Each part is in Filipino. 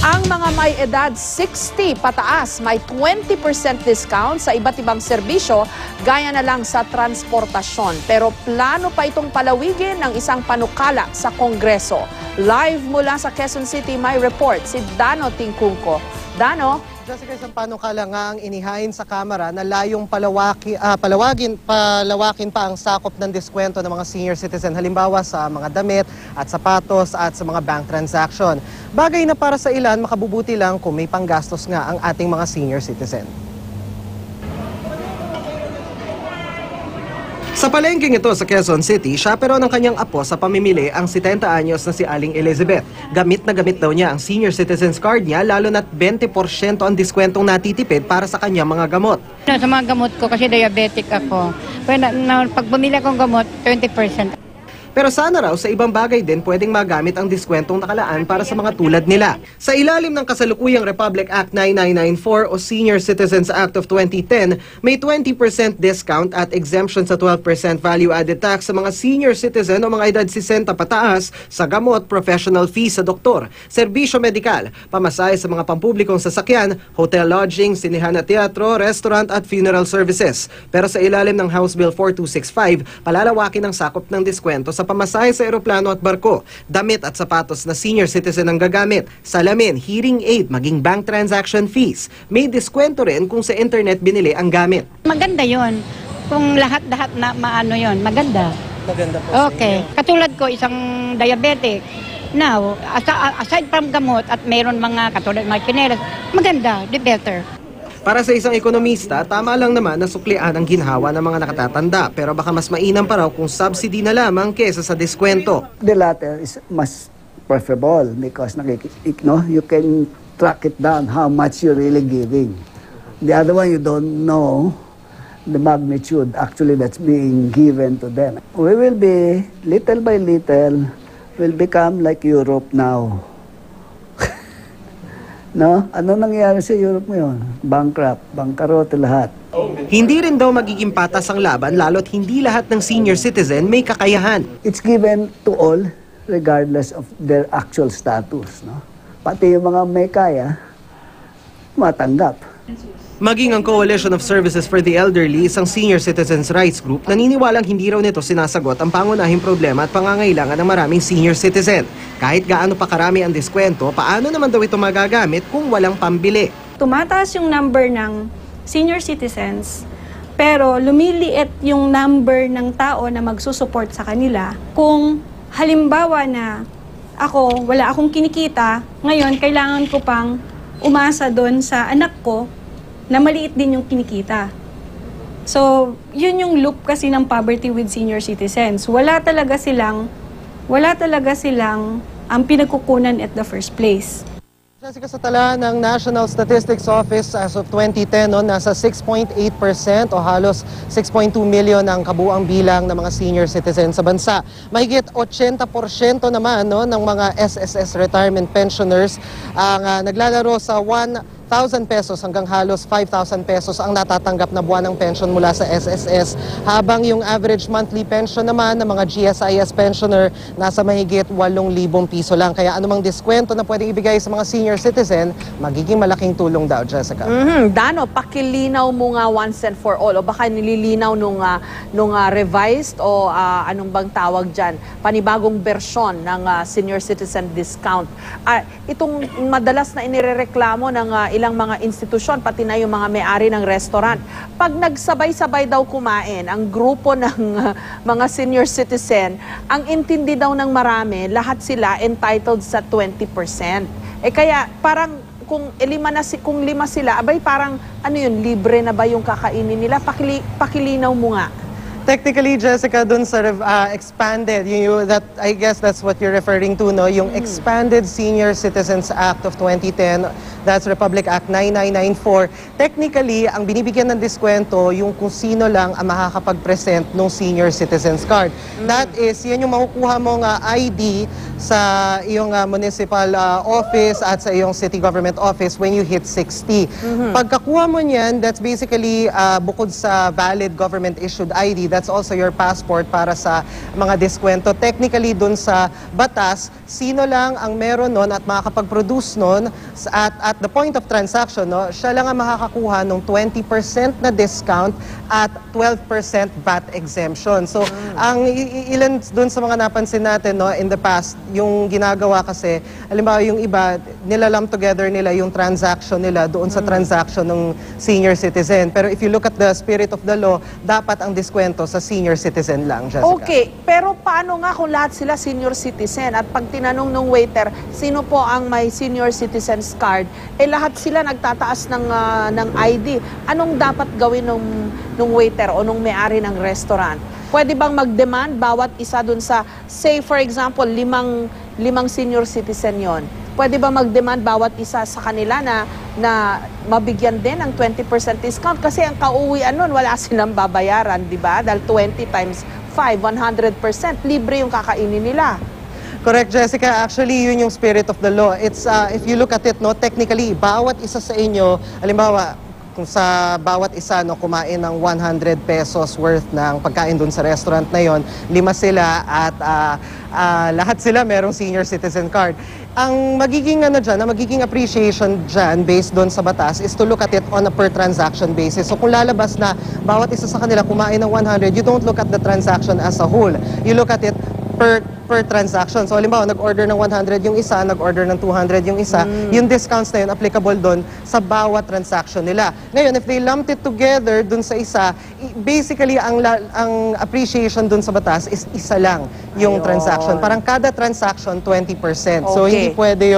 Ang mga may edad 60 pataas may 20% discount sa iba't ibang serbisyo gaya na lang sa transportasyon. Pero plano pa itong palawigin ng isang panukala sa Kongreso. Live mula sa Quezon City may report si Dano Tingkungko. Dano? Jessica, isang panukala nga ang inihain sa Kamara na layong palawakin pa ang sakop ng diskwento ng mga senior citizen. Halimbawa sa mga damit at sapatos at sa mga bank transaction. Bagay na para sa ilan, makabubuti lang kung may panggastos nga ang ating mga senior citizen. Sa palengking ito sa Quezon City, siya pero ng kanyang apo sa pamimili ang 70 anyos na si Aling Elizabeth. Gamit na gamit daw niya ang senior citizens card niya lalo na't 20% ang diskwentong natitipid para sa kanyang mga gamot. Sa mga gamot ko kasi diabetic ako. Pag bumili akong gamot, 20%. Pero sana raw sa ibang bagay din pwedeng magamit ang diskwentong nakalaan para sa mga tulad nila. Sa ilalim ng kasalukuyang Republic Act 9994 o Senior Citizens Act of 2010, may 20% discount at exemption sa 12% value-added tax sa mga senior citizen o mga edad 60 pataas sa gamot, professional fees sa doktor, serbisyo medikal, pamasahe sa mga pampublikong sasakyan, hotel lodging, sinihan at teatro, restaurant at funeral services. Pero sa ilalim ng House Bill 4265, palalawakin ang sakop ng diskwento sa pamasahe sa eroplano at barko, damit at sapatos na senior citizen ang gagamit, salamin, hearing aid, maging bank transaction fees. May diskwento rin kung sa internet binili ang gamit. Maganda yon. Kung lahat-lahat na maano yon, maganda. Maganda po. Okay. Katulad ko, isang diabetic. Now, aside from gamot at mayroon mga katulad mga chinelas, maganda, the better. Para sa isang ekonomista, tama lang naman na suklian ang ginhawa ng mga nakatatanda. Pero baka mas mainam pa raw kung subsidy na lamang kesa sa diskwento. The latter is much preferable because you can track it down how much you're really giving. The other one, you don't know the magnitude actually that's being given to them. We will be, little by little, will become like Europe now. No? Ano nangyayari sa Europe ngayon? Bankrupt, bankarote lahat. Hindi rin daw magiging patas ang laban lalo't hindi lahat ng senior citizen may kakayahan. It's given to all regardless of their actual status. No? Pati yung mga may kaya, matanggap. Maging ang Coalition of Services for the Elderly, isang senior citizens rights group, naniniwalang hindi raw nito sinasagot ang pangunahing problema at pangangailangan ng maraming senior citizen. Kahit gaano pa karami ang diskwento, paano naman daw ito magagamit kung walang pambili? Tumataas yung number ng senior citizens, pero lumiliit yung number ng tao na magsusupport sa kanila. Kung halimbawa na wala akong kinikita, ngayon kailangan ko pang umasa doon sa anak ko na maliit din yung kinikita. So, yun yung loop kasi ng poverty with senior citizens. Wala talaga silang ang pinagkukunan at the first place. Jessica, sa tala ng National Statistics Office as of 2010, nasa 6.8% o halos 6.2 million ang kabuang bilang ng mga senior citizens sa bansa. Mahigit 80% naman ng mga SSS retirement pensioners ang naglalaro sa 1,000 pesos hanggang halos 5,000 pesos ang natatanggap na buwan ng pension mula sa SSS, habang yung average monthly pension naman ng mga GSIS pensioner nasa mahigit 8,000 piso lang. Kaya anumang diskwento na pwedeng ibigay sa mga senior citizen, magiging malaking tulong daw, Jessica. Dano, pakilinaw mo nga once and for all, o baka nililinaw nung revised o anong bang tawag dyan, panibagong bersyon ng senior citizen discount. Itong madalas na inirereklamo ng ilang mga institusyon, pati na yung mga may-ari ng restaurant. Pag nagsabay-sabay daw kumain, ang grupo ng mga senior citizen, ang intindi daw ng marami, lahat sila entitled sa 20%. Kaya parang kung lima sila, abay parang libre na ba yung kakainin nila? Pakilinaw mo nga. Technically, Jessica, dun sa expanded, I guess that's what you're referring to, no? Yung Expanded Senior Citizens Act of 2010, that's Republic Act 9994. Technically, ang binibigyan ng diskwento, yung kung sino lang ang makakapag-present ng senior citizens card. That is, yan yung makukuha mong ID sa iyong municipal office at sa iyong city government office when you hit 60. Pagkakuha mo niyan, that's basically bukod sa valid government-issued ID, that's also your passport para sa mga diskwento. Technically, dun sa batas, sino lang ang meron nun at makakapag-produce nun at the point of transaction, no, siya lang ang makakakuha ng 20% na discount at 12% VAT exemption. So, ang ilan dun sa mga napansin natin, no, in the past, yung ginagawa kasi, halimbawa yung iba, nilalump together nila yung transaction nila doon sa transaction ng senior citizen. Pero if you look at the spirit of the law, dapat ang diskwento sa senior citizen lang, Jessica. Okay, pero paano nga kung lahat sila senior citizen? At pag tinanong ng waiter, sino po ang may senior citizen's card? Eh lahat sila nagtataas ng ID. Anong dapat gawin ng waiter o nung may-ari ng restaurant? Pwede bang mag-demand bawat isa dun sa, say for example, limang senior citizen yon? Pwede ba mag-demand bawat isa sa kanila na mabigyan din ng 20% discount? Kasi ang kauwian nun, wala silang babayaran, di ba? Dahil 20 times 5, 100%, libre yung kakainin nila. Correct, Jessica. Actually, yun yung spirit of the law. It's, if you look at it, no, technically, bawat isa sa inyo, halimbawa, kung sa bawat isa no, kumain ng 100 pesos worth ng pagkain dun sa restaurant na yon, 5 sila at lahat sila merong senior citizen card. Ang magiging magiging appreciation dyan based doon sa batas is to look at it on a per transaction basis. So kung lalabas na bawat isa sa kanila kumain ng 100, you don't look at the transaction as a whole. You look at it per transaction. So, halimbawa, nag-order ng 100 yung isa, nag-order ng 200 yung isa, yung discounts na yun applicable doon sa bawat transaction nila. Ngayon, if they lumped it together doon sa isa, basically, ang appreciation doon sa batas is isa lang yung transaction. Parang kada transaction, 20%. So, hindi pwede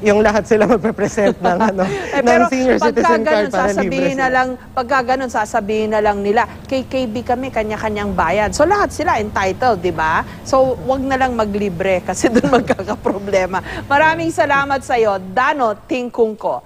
yung lahat sila magpe-present ng, ng senior citizen card para libre sila. Pagka ganun, sasabihin na lang nila, KKB kami, kanya-kanyang bayad. So, lahat sila entitled, di ba? So, wag na lang maglibre kasi doon magkakaproblema. Maraming salamat sa iyo, Dano Tingkungko.